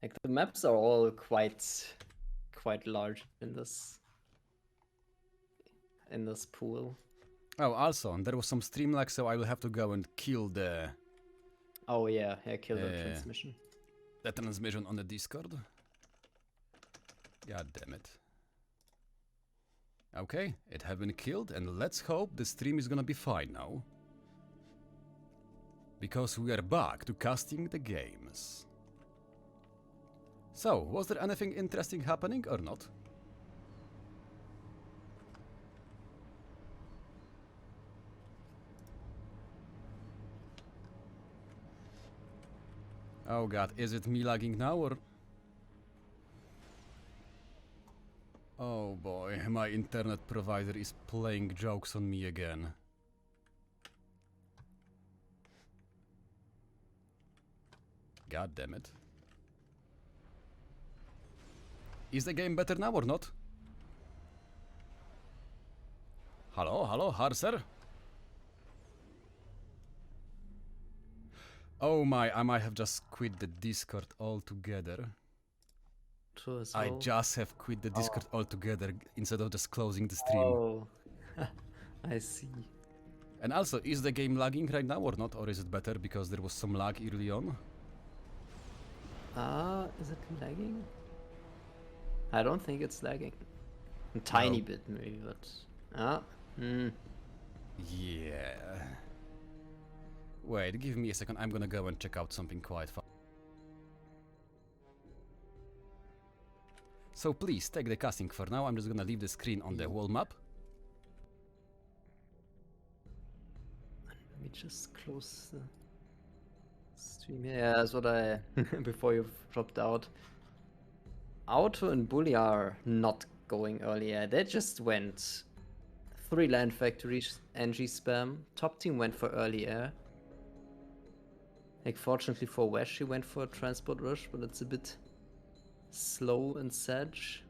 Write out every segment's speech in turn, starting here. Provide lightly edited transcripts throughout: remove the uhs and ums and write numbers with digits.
Like the maps are all quite large in this pool. Oh, also, there was some stream lag, so I will have to go and kill the... Oh yeah, kill the transmission. The transmission on the Discord. God damn it. Okay, it have been killed, and let's hope the stream is gonna be fine now. Because we are back to casting the games. So, was there anything interesting happening or not? Oh god, is it me lagging now or... Oh boy, my internet provider is playing jokes on me again. God damn it. Is the game better now or not? Hello, Harser? Oh my, I might have just quit the Discord altogether. True as I well. just have quit the Discord altogether instead of just closing the stream. Oh, I see. And also, is the game lagging right now or not? Or is it better because there was some lag early on? Is it lagging? I don't think it's lagging. A tiny bit maybe, but... Yeah. Wait, give me a second. I'm gonna go and check out something quite fast. So please, take the casting for now. I'm just gonna leave the screen on the wall map. Let me just close the stream. Yeah, that's what I... before you dropped out. Auto and Bully are not going earlier. They just went 3 land factories, NG spam. Top team went for early air. Like fortunately for Wesh, he went for a transport rush, but it's a bit slow and sedge.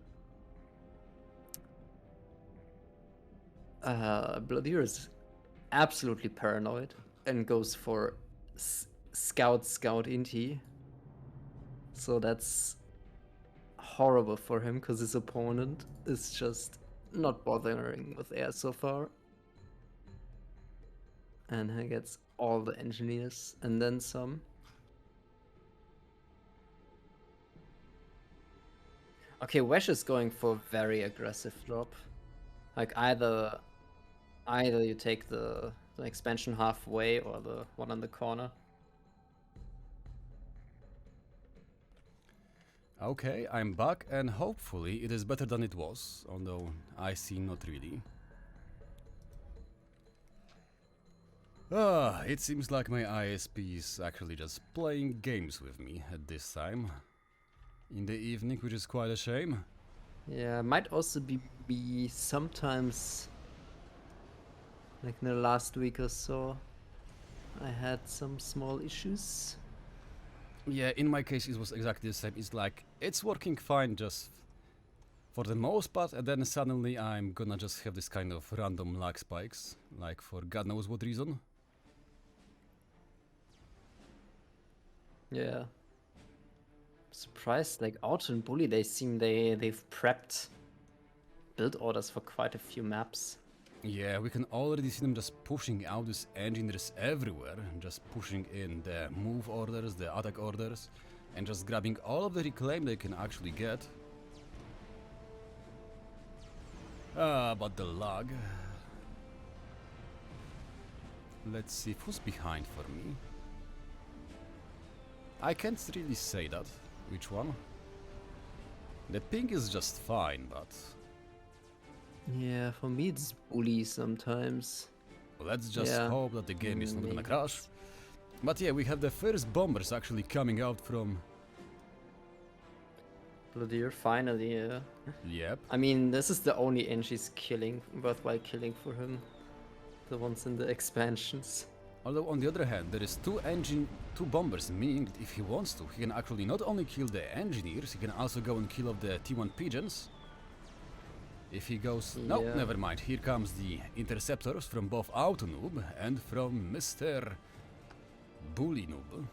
Blodir is absolutely paranoid and goes for scout inti. So that's horrible for him because his opponent is just not bothering with air so far. And he gets all the engineers and then some. Okay, Wesh is going for very aggressive drop. Like either you take the expansion halfway or the one on the corner. Okay, I'm back and hopefully it is better than it was, although I see not really. It seems like my ISP is actually just playing games with me at this time. In the evening, which is quite a shame. Yeah, might also be sometimes, like in the last week or so, I had some small issues. Yeah, in my case it was exactly the same. It's like, it's working fine just for the most part, and then suddenly I'm gonna just have this kind of random lag spikes, like for God knows what reason. Yeah. Surprised, like Auto and Bully, they've prepped build orders for quite a few maps. Yeah, we can already see them just pushing out these engineers everywhere, just pushing in the move orders, the attack orders, and just grabbing all of the reclaim they can actually get. But the lag. Let's see who's behind for me. I can't really say that. Which one? The ping is just fine, but... Yeah, for me it's Bully sometimes. Let's just hope that the game is not gonna crash. But yeah, we have the first bombers actually coming out from... Blodir, finally, yeah. Yep. I mean, this is the only NG's worthwhile killing for him. The ones in the expansions. Although on the other hand, there is two bombers, meaning that if he wants to, he can actually not only kill the engineers, he can also go and kill off the T1 pigeons. If he goes... Yeah. No, never mind, here comes the interceptors from both AutoNoob and from Mr. BulliedNoob.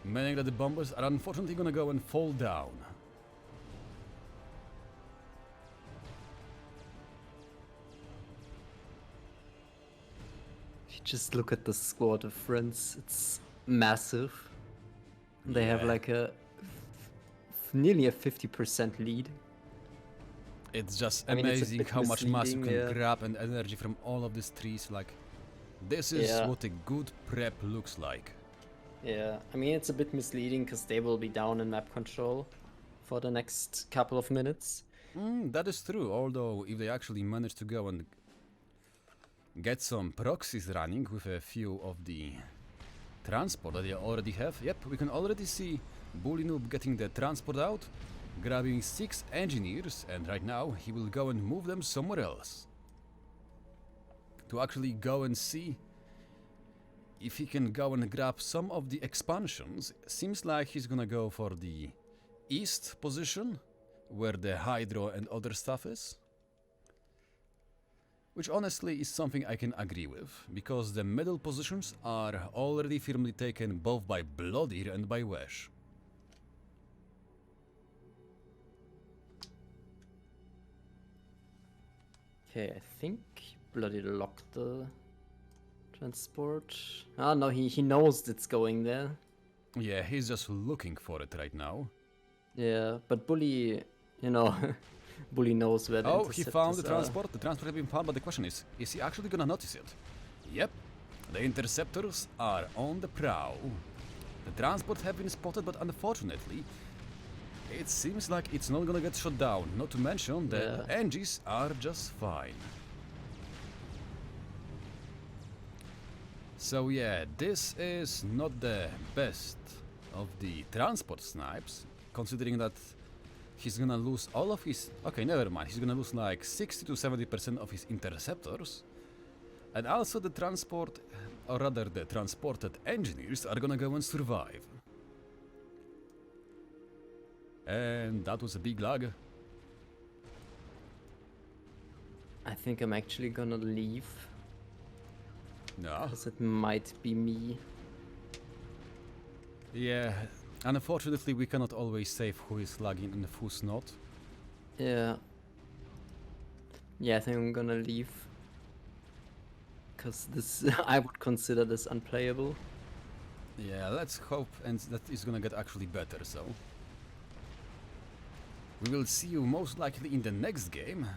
meaning that the bombers are unfortunately gonna go and fall down. If you just look at the squad of friends, it's massive. They have Yeah. like a nearly a 50% lead. It's just I mean, it's a amazing bit how much mass you can misleading, yeah. grab and energy from all of these trees. Like, this is Yeah. what a good prep looks like. Yeah, I mean, it's a bit misleading because they will be down in map control for the next couple of minutes. That is true, although if they actually manage to go and get some proxies running with a few of the transport that they already have, yep, we can already see BulliedNoob getting the transport out, grabbing 6 engineers, and right now he will go and move them somewhere else. To actually go and see if he can go and grab some of the expansions. Seems like he's gonna go for the east position, where the hydro and other stuff is. Which honestly is something I can agree with, because the middle positions are already firmly taken both by Blodir and by Wesh. Okay, I think Bloody locked the transport. Ah, no, he knows it's going there. Yeah, he's just looking for it right now. Yeah, but Bully, you know, Bully knows where the Oh, he found the interceptors are. transport. The transport has been found, but the question is he actually gonna notice it? Yep, the interceptors are on the prow. The transport have been spotted, but unfortunately, it seems like it's not gonna get shot down. Not to mention the engines are just fine. So yeah, this is not the best of the transport snipes, considering that he's gonna lose all of his... Okay, never mind, he's gonna lose like 60 to 70% of his interceptors. And also the transport, or rather the transported engineers are gonna go and survive. And that was a big lag. I think I'm actually gonna leave, No. because it might be me. Yeah, unfortunately we cannot always save who is lagging and who's not. Yeah. Yeah, I think I'm gonna leave. Because this, I would consider this unplayable. Yeah, let's hope and that is gonna get actually better, so... We will see you most likely in the next game.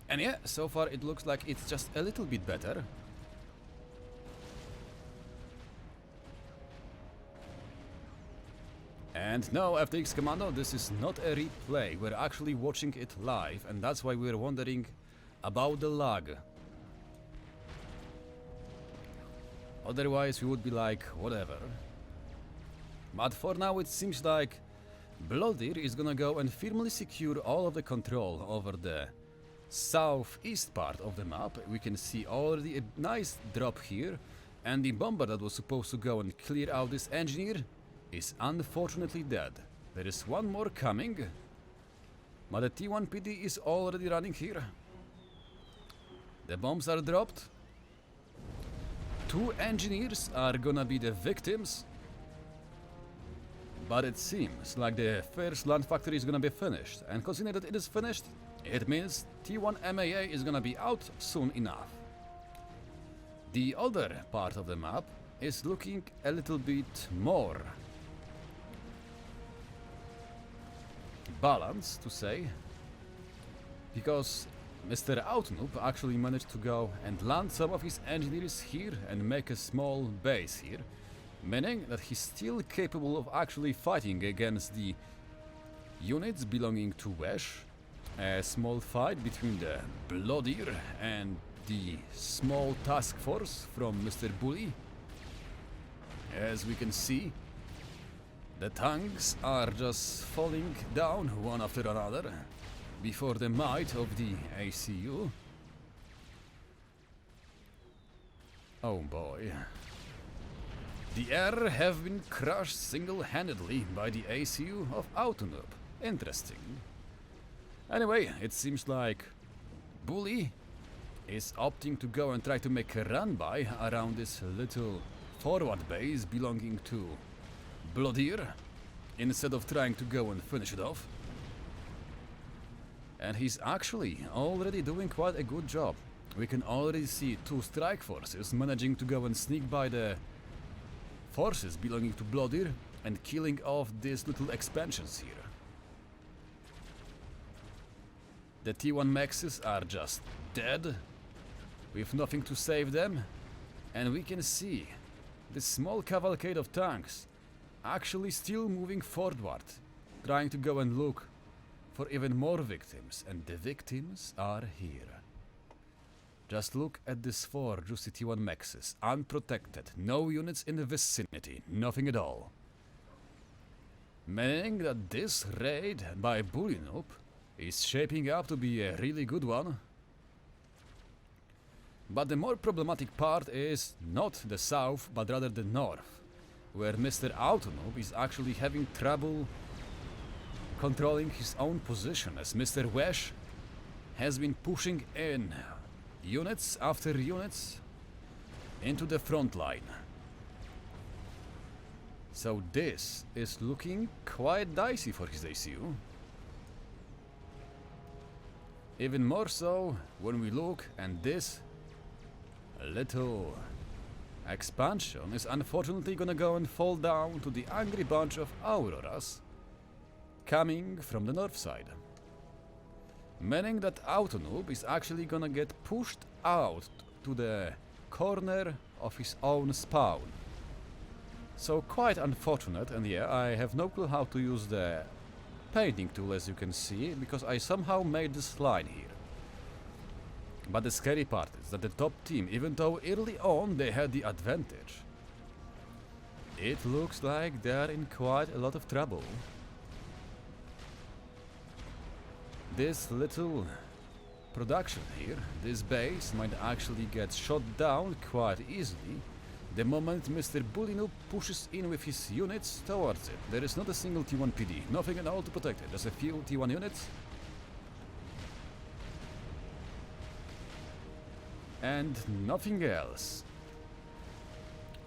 And yeah, so far it looks like it's just a little bit better. And no, FTX Commando, this is not a replay, we're actually watching it live, and that's why we're wondering about the lag. Otherwise we would be like, whatever. But for now it seems like Blodir is gonna go and firmly secure all of the control over the southeast part of the map. We can see already a nice drop here, and the bomber that was supposed to go and clear out this engineer is unfortunately dead. There is one more coming, but the T1 PD is already running here. The bombs are dropped. 2 engineers are gonna be the victims. But it seems like the first land factory is gonna be finished, and considering that it is finished, it means T1 MAA is gonna be out soon enough. The other part of the map is looking a little bit more balanced, to say, because Mr. AutoNoob actually managed to go and land some of his engineers here and make a small base here, meaning that he's still capable of actually fighting against the units belonging to Wesh. A small fight between the Blodir and the small task force from Mr. Bully. As we can see, the tanks are just falling down one after another before the might of the ACU. Oh boy. The air have been crushed single-handedly by the ACU of AutoNoob. Interesting. Anyway, it seems like Bully is opting to go and try to make a run by around this little forward base belonging to Blodir, instead of trying to go and finish it off. And he's actually already doing quite a good job. We can already see 2 strike forces managing to go and sneak by the forces belonging to Blodir and killing off these little expansions here. The T1 Maxes are just dead, with nothing to save them, and we can see this small cavalcade of tanks actually still moving forward, trying to go and look for even more victims, and the victims are here. Just look at these 4 juicy T1 Maxes, unprotected, no units in the vicinity, nothing at all. Meaning that this raid by BulliedNoob is shaping up to be a really good one. But the more problematic part is not the south, but rather the north, where Mr. AutoNoob is actually having trouble controlling his own position, as Mr. Wesh has been pushing in units after units into the front line. So this is looking quite dicey for his ACU. Even more so when we look, and this little expansion is unfortunately gonna go and fall down to the angry bunch of Auroras coming from the north side. Meaning that AutoNoob is actually gonna get pushed out to the corner of his own spawn. So quite unfortunate, and yeah, I have no clue how to use the painting tool, as you can see, because I somehow made this line here. But the scary part is that the top team, even though early on they had the advantage, it looks like they are in quite a lot of trouble. This little production here, this base, might actually get shot down quite easily the moment Mr. BulliedNoob pushes in with his units towards it. There is not a single T1 PD, nothing at all to protect it, just a few T1 units. And nothing else.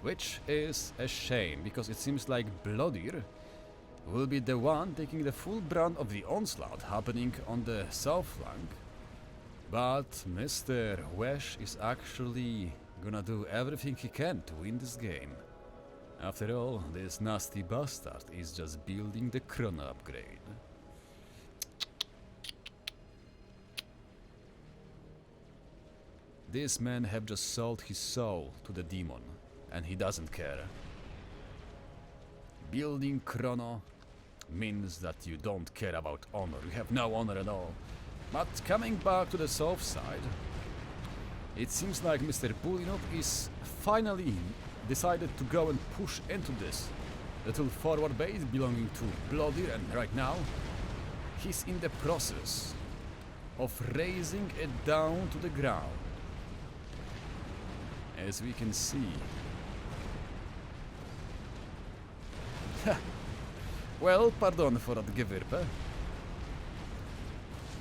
Which is a shame, because it seems like Blodir will be the one taking the full brunt of the onslaught happening on the south flank. But Mr. Wesh is actually gonna do everything he can to win this game. After all, this nasty bastard is just building the chrono upgrade. This man have just sold his soul to the demon, and he doesn't care. Building chrono means that you don't care about honor, you have no honor at all. But coming back to the south side, it seems like Mr. BulliedNoob is finally decided to go and push into this little forward base belonging to Blodir, and right now he's in the process of raising it down to the ground. As we can see. Well, pardon for that gewirpe.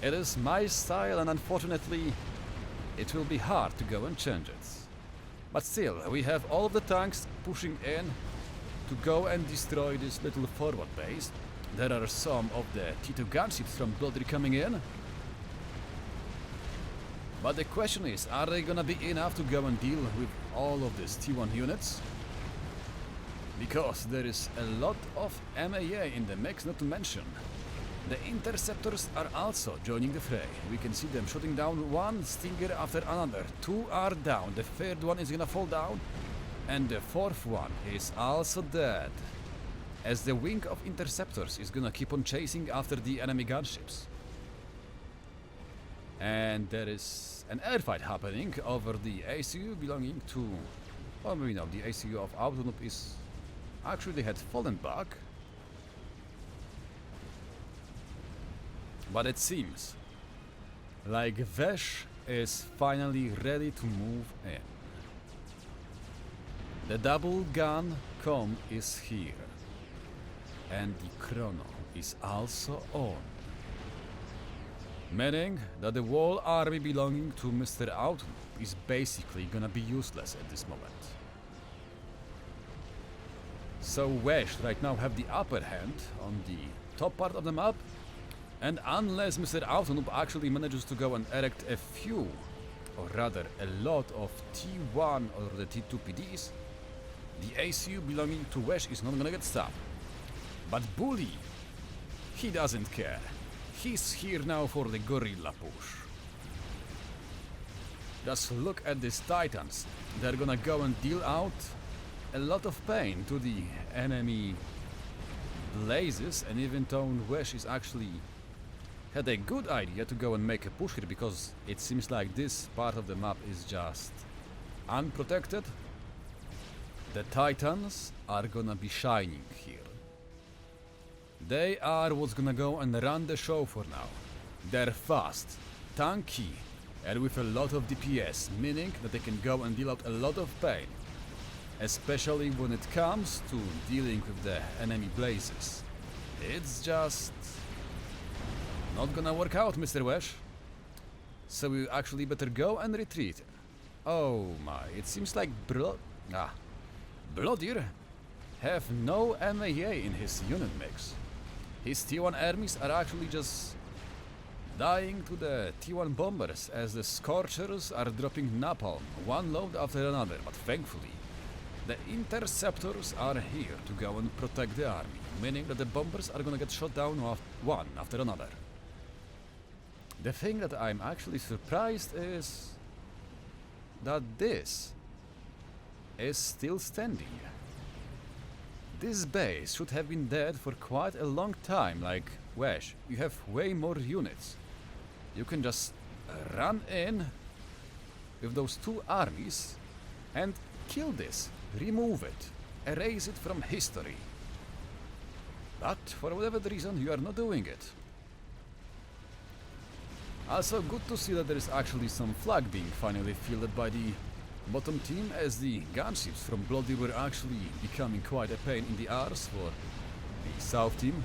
It is my style, and unfortunately it will be hard to go and change it. But still, we have all of the tanks pushing in to go and destroy this little forward base. There are some of the T2 gunships from Blodir coming in. But the question is, are they gonna be enough to go and deal with all of these T1 units? Because there is a lot of MAA in the mix, not to mention the interceptors are also joining the fray. We can see them shooting down one Stinger after another. 2 are down, the 3rd one is gonna fall down, and the 4th one is also dead, as the wing of interceptors is gonna keep on chasing after the enemy gunships. And there is an airfight happening over the ACU belonging to... well, we know the ACU of AutoNoob is... actually had fallen back. But it seems like Wesh is finally ready to move in. The double gun com is here. And the chrono is also on. Meaning that the whole army belonging to Mr. AutoNoob is basically gonna be useless at this moment. So Wesh right now have the upper hand on the top part of the map, and unless Mr. AutoNoob actually manages to go and erect a few, or rather a lot of T1 or the T2 PDs, the ACU belonging to Wesh is not gonna get stopped. But Bully, he doesn't care. He's here now for the gorilla push. Just look at these titans. They're gonna go and deal out a lot of pain to the enemy blazes, and even though Wesh is actually had a good idea to go and make a push here, because it seems like this part of the map is just unprotected, the titans are gonna be shining here. They are what's gonna go and run the show for now. They're fast, tanky, and with a lot of DPS, meaning that they can go and deal out a lot of pain, especially when it comes to dealing with the enemy blazes. It's just not gonna work out, Mr. Wesh. So we actually better go and retreat. Oh my, it seems like Blodir have no MAA in his unit mix. His T1 armies are actually just dying to the T1 bombers as the Scorchers are dropping napalm, one load after another, but thankfully the interceptors are here to go and protect the army, meaning that the bombers are gonna get shot down one after another. The thing that I'm actually surprised is that this is still standing. This base should have been dead for quite a long time. Like, Wesh, you have way more units. You can just run in with those two armies and kill this, remove it, erase it from history. But for whatever reason, you are not doing it. Also, good to see that there is actually some flag being finally fielded by the bottom team, as the gunships from Blodir were actually becoming quite a pain in the arse for the south team.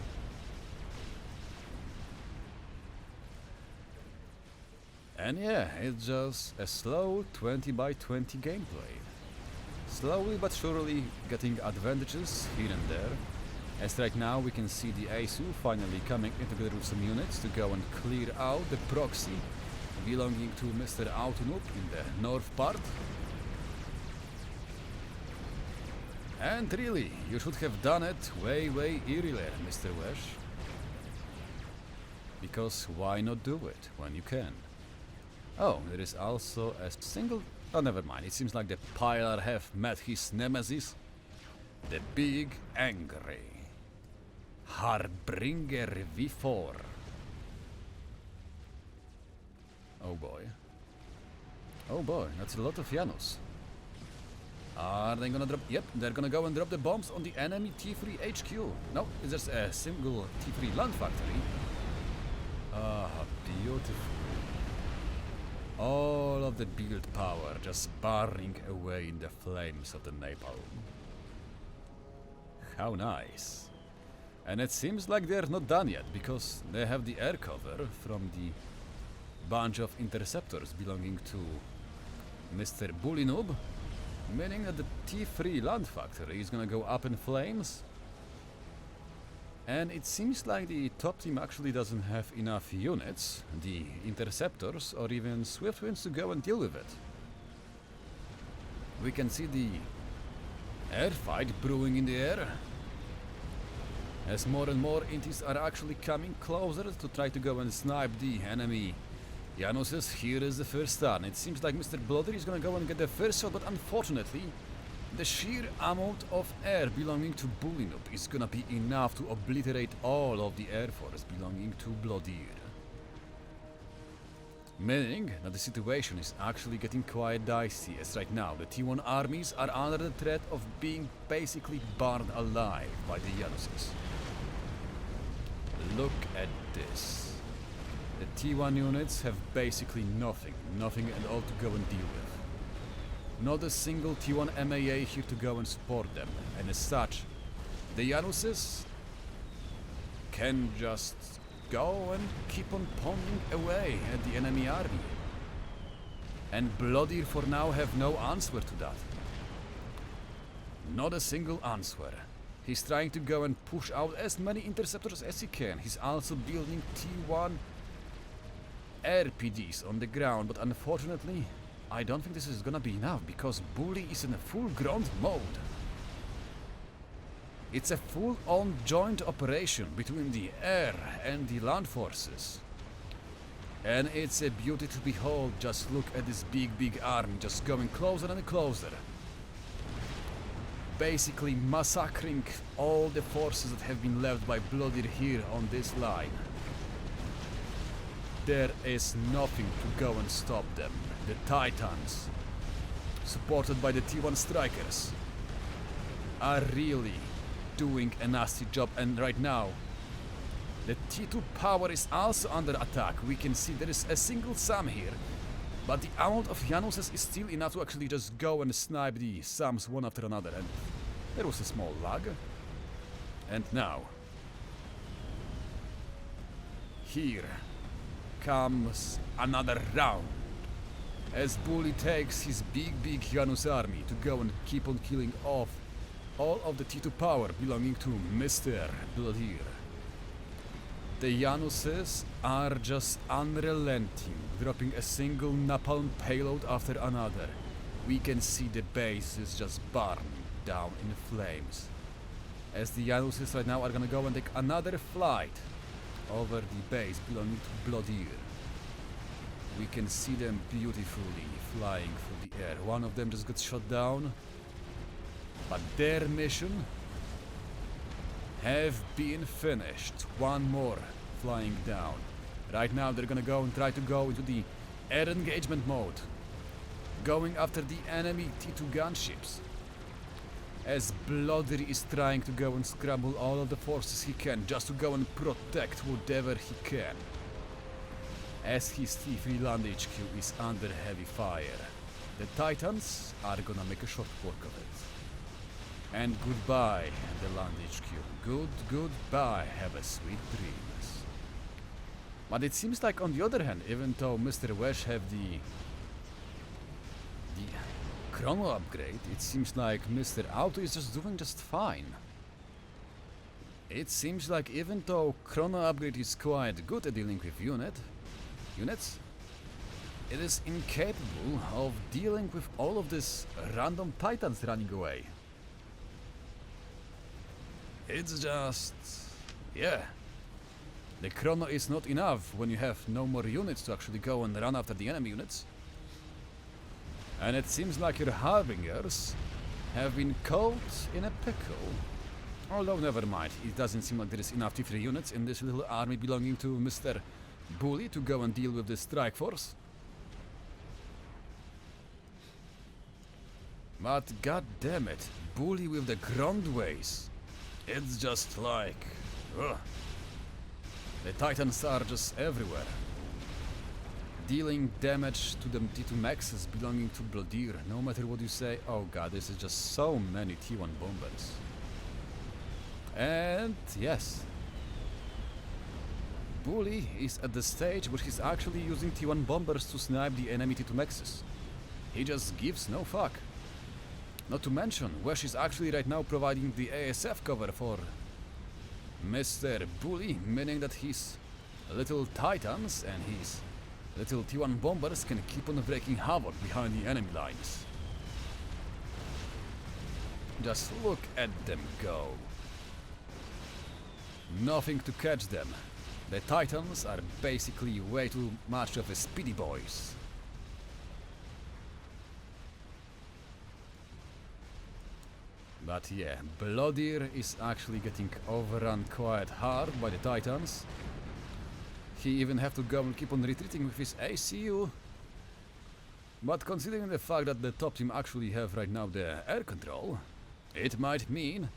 And yeah, it's just a slow 20 by 20 gameplay. Slowly but surely getting advantages here and there, as right now we can see the ASU finally coming in together with some units to go and clear out the proxy belonging to Mr. AutoNoob in the north part. And really, you should have done it way earlier, Mr. Wesh. Because why not do it when you can? Oh, there is also a single... Oh, never mind. It seems like the Pilar have met his nemesis, the Big Angry Harbinger V4. Oh boy. Oh boy, that's a lot of Janus. Are they gonna drop... Yep, they're gonna go and drop the bombs on the enemy T3 HQ. No, it's just a single T3 land factory. Ah, beautiful. All of the build power just burning away in the flames of the napalm. How nice. And it seems like they're not done yet, because they have the air cover from the bunch of interceptors belonging to Mr. BulliedNoob, meaning that the T3 land factory is gonna go up in flames. And it seems like the top team actually doesn't have enough units, the interceptors or even Swiftwinds, to go and deal with it. We can see the air fight brewing in the air, as more and more intis are actually coming closer to try to go and snipe the enemy Januses. Here is the first turn. It seems like Mr. Blodir is gonna go and get the first shot, but unfortunately the sheer amount of air belonging to BulliedNoob is gonna be enough to obliterate all of the air force belonging to Blodir. Meaning that the situation is actually getting quite dicey, as right now the T1 armies are under the threat of being basically burned alive by the Januses. Look at this. The T1 units have basically nothing at all to go and deal with. Not a single T1 MAA here to go and support them, and as such, the Januses can just go and keep on pounding away at the enemy army. And Blodir for now have no answer to that. Not a single answer. He's trying to go and push out as many interceptors as he can. He's also building T1 RPGs on the ground, but unfortunately, I don't think this is gonna be enough because Bully is in a full ground mode. It's a full-on joint operation between the air and the land forces. And it's a beauty to behold. Just look at this big army just going closer and closer. Basically massacring all the forces that have been left by Blodir here on this line. There is nothing to go and stop them. The Titans, supported by the T1 strikers, are really doing a nasty job, and right now the T2 power is also under attack. We can see there is a single SAM here, but the amount of Januses is still enough to actually just go and snipe the SAMs one after another, and there was a small lag. And now, here comes another round, as Bully takes his big Janus army to go and keep on killing off all of the T2 power belonging to Mr. Blodir. The Januses are just unrelenting, dropping a single napalm payload after another. We can see the base is just burning down in flames, as the Januses right now are gonna go and take another flight over the base belonging to Blodir. We can see them beautifully flying through the air. One of them just got shot down, but their mission have been finished. One more flying down. Right now they're gonna go and try to go into the air engagement mode, going after the enemy T2 gunships, as Blodir is trying to go and scramble all of the forces he can just to go and protect whatever he can, as his T3 land HQ is under heavy fire. The Titans are gonna make a short work of it. And goodbye, the land HQ. Goodbye, have a sweet dreams. But it seems like, on the other hand, even though Mr. Wesh have the chrono upgrade, it seems like Mr. Auto is just doing just fine. It seems like even though chrono upgrade is quite good at dealing with units, it is incapable of dealing with all of these random Titans running away. It's just... yeah. The chrono is not enough when you have no more units to actually go and run after the enemy units. And it seems like your Harbingers have been caught in a pickle. Although never mind, it doesn't seem like there is enough T3 units in this little army belonging to Mr. Bully to go and deal with the strike force. But god damn it, Bully with the groundways. It's just like... ugh. The Titans are just everywhere, dealing damage to the T2 Maxes belonging to Blodir, no matter what you say. Oh god, this is just so many T1 bombers. And yes, Bully is at the stage where he's actually using T1 bombers to snipe the enemy T2 Maxes. He just gives no fuck. Not to mention, Wesh is actually right now providing the ASF cover for Mr. Bully, meaning that his little Titans and his little T1 bombers can keep on wreaking havoc behind the enemy lines. Just look at them go. Nothing to catch them. The Titans are basically way too much of a speedy boys. But yeah, Blodir is actually getting overrun quite hard by the Titans. He even have to go and keep on retreating with his ACU. But considering the fact that the top team actually have right now the air control, it might mean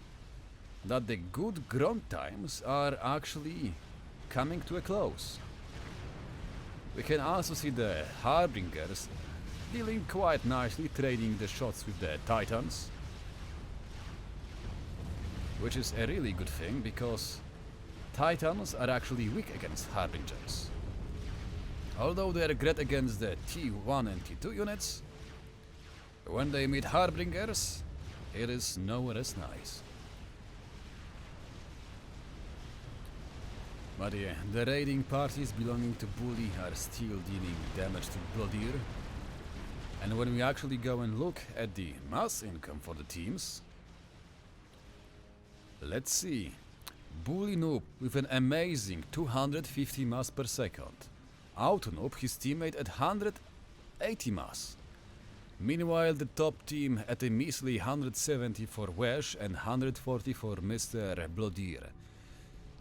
that the good grunt times are actually coming to a close. We can also see the Harbingers dealing quite nicely, trading the shots with the Titans, which is a really good thing, because Titans are actually weak against Harbingers. Although they are great against the T1 and T2 units, when they meet Harbingers, it is nowhere as nice. But yeah, the raiding parties belonging to Bully are still dealing damage to Blodir. And when we actually go and look at the mass income for the teams, let's see. BulliedNoob with an amazing 250 mass per second. AutoNoob, his teammate, at 180 mass. Meanwhile, the top team at a measly 170 for Wesh and 140 for Mr. Blodir.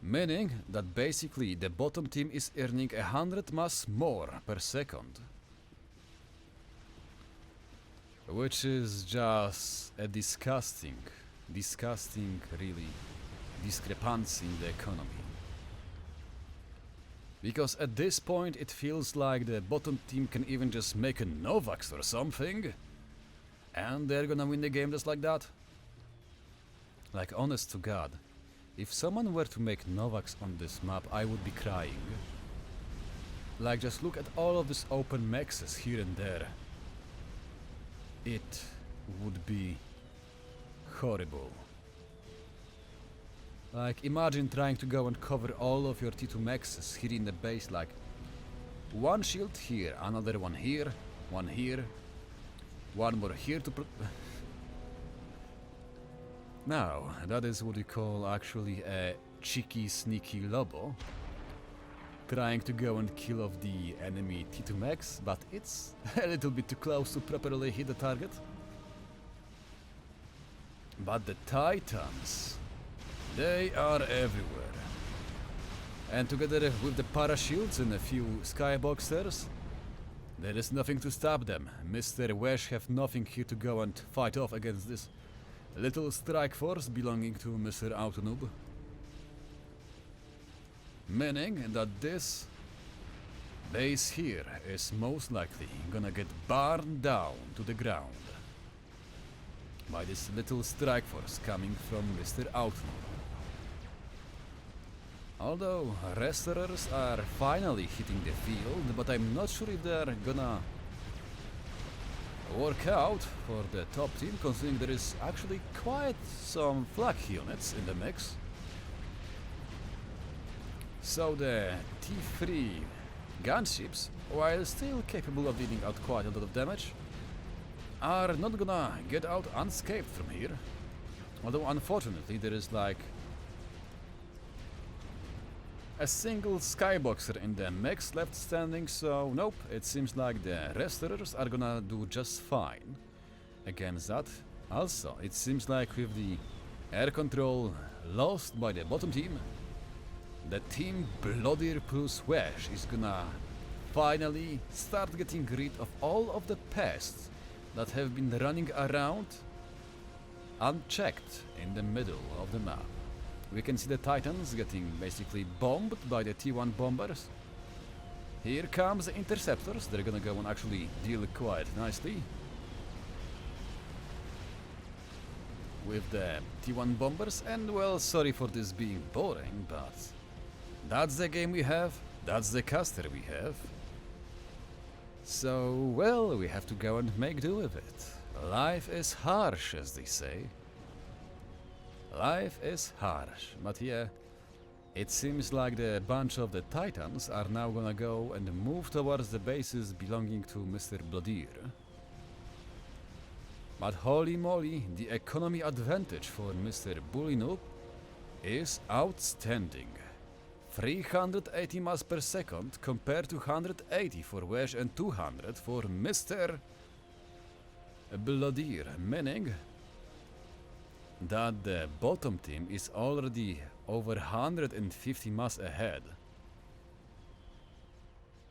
Meaning that basically the bottom team is earning 100 mass more per second. Which is just a disgusting really discrepancy in the economy. Because at this point it feels like the bottom team can even just make a Novax or something and they're gonna win the game just like that. Like, honest to God, if someone were to make Novax on this map, I would be crying. Like, just look at all of these open maxes here and there. It would be horrible. Like, imagine trying to go and cover all of your T2 maxes here in the base, like one shield here, another one here, one more here to Now, that is what we call actually a cheeky, sneaky Lobo. Trying to go and kill off the enemy T2 max, but it's a little bit too close to properly hit the target. But the Titans, they are everywhere. And together with the parashields and a few skyboxers, there is nothing to stop them. Mr. Wesh have nothing here to go and fight off against this little strike force belonging to Mr. AutoNoob. Meaning that this base here is most likely gonna get burned down to the ground by this little strike force coming from Mr. AutoNoob. Although restorers are finally hitting the field, but I'm not sure if they're gonna work out for the top team, considering there is actually quite some flak units in the mix. So the T3 gunships, while still capable of dealing out quite a lot of damage, are not gonna get out unscathed from here. Although unfortunately there is like a single skyboxer in the mix left standing, so nope, it seems like the restorers are gonna do just fine against that. Also, it seems like with the air control lost by the bottom team, the team Blodir plus Wesh is gonna finally start getting rid of all of the pests that have been running around unchecked in the middle of the map. We can see the Titans getting basically bombed by the T1 bombers. Here comes the interceptors, they're gonna go and actually deal quite nicely with the T1 bombers, and well, sorry for this being boring, but that's the game we have, that's the caster we have. So, well, we have to go and make do with it. Life is harsh, as they say. Life is harsh, but yeah, it seems like the bunch of the Titans are now gonna go and move towards the bases belonging to Mr. Blodir. But holy moly, the economy advantage for Mr. BulliedNoob is outstanding. 380 mass per second compared to 180 for Wesh and 200 for Mr. Blodir, meaning that the bottom team is already over 150 mass ahead.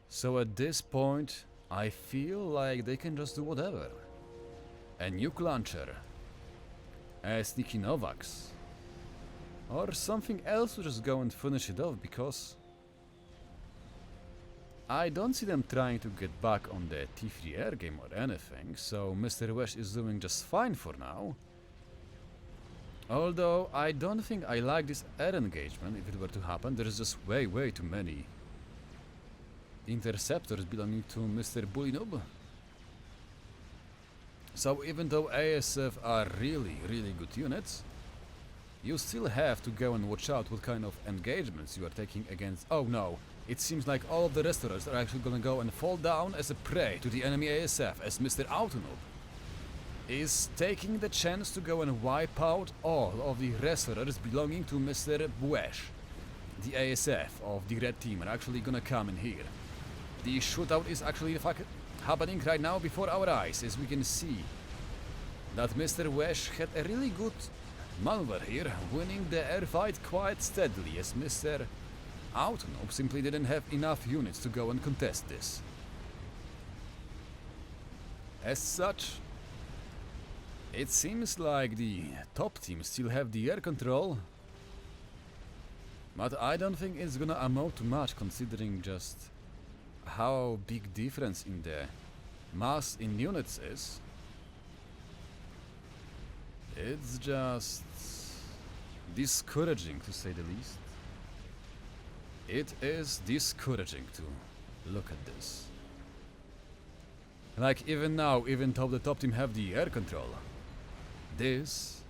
So at this point, I feel like they can just do whatever. A nuke launcher, a sneaky Novax, or something else to just go and finish it off, because I don't see them trying to get back on the T3 air game or anything, so Mr. Wesh is doing just fine for now. Although I don't think I like this air engagement if it were to happen. There's just way too many interceptors belonging to Mr. BulliedNoob. So even though ASF are really good units, you still have to go and watch out what kind of engagements you are taking against. Oh no, it seems like all of the restorers are actually gonna go and fall down as a prey to the enemy ASF, as Mr. AutoNoob is taking the chance to go and wipe out all of the restorers belonging to Mr. Wesh. The ASF of the red team are actually gonna come in here. The shootout is actually happening right now before our eyes, as we can see that Mr. Wesh had a really good maneuver here, winning the air fight quite steadily, as Mr. AutoNoob simply didn't have enough units to go and contest this. As such, it seems like the top team still have the air control, but I don't think it's gonna amount to much, considering just how big difference in the mass in units is. It's just discouraging, to say the least. It is discouraging to look at this. Like, even now, even though the top team have the air control, this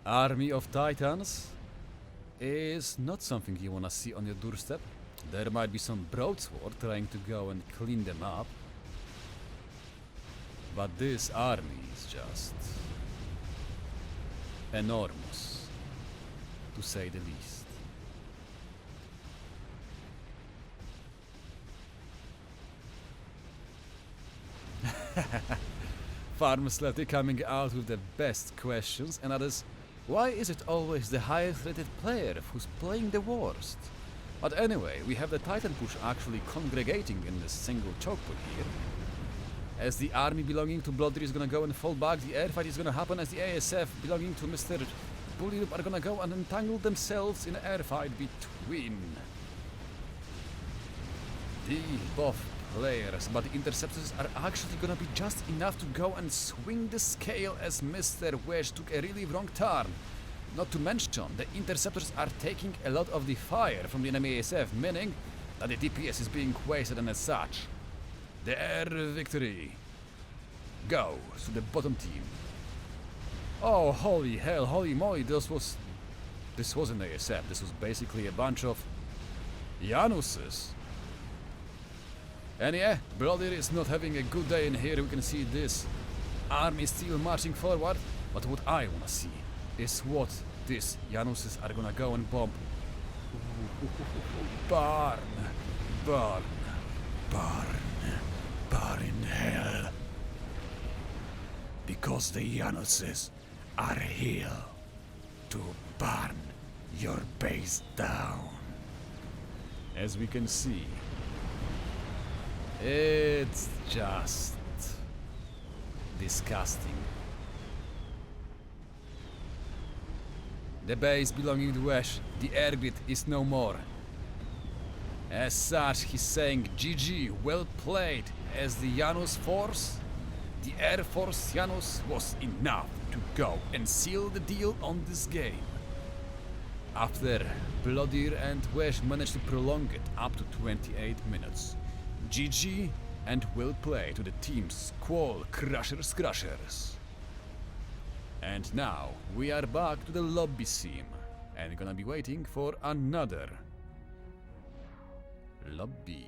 army of titans is not something you wanna see on your doorstep. There might be some broadsword trying to go and clean them up, but this army is just enormous, to say the least. Farmsletty coming out with the best questions, and others, why is it always the highest rated player who's playing the worst? But anyway, we have the Titan push actually congregating in this single choke point here. As the army belonging to Blodir is gonna go and fall back, the airfight is gonna happen as the ASF belonging to Mr. BulliedNoob are gonna go and entangle themselves in an airfight between the both players, but the interceptors are actually gonna be just enough to go and swing the scale, as Mr. Wesh took a really wrong turn. Not to mention, the interceptors are taking a lot of the fire from the enemy ASF, meaning that the DPS is being wasted, and as such, the air victory goes to the bottom team. Oh, holy hell, holy moly, this wasn't ASF, this was basically a bunch of Januses. And yeah, Blodir is not having a good day in here. We can see this army still marching forward, but what I wanna see is what these Januses are gonna go and bomb. Burn, burn, burn, burn in hell. Because the Januses are here to burn your base down. As we can see, it's just disgusting. The base belonging to Wesh, the air grid, is no more. As such, he's saying GG, well played, as the Janus force, the Air Force Janus, was enough to go and seal the deal on this game. After Blodir and Wesh managed to prolong it up to 28 minutes. GG and well play to the team's Squall Crushers. And now we are back to the lobby scene and gonna be waiting for another lobby.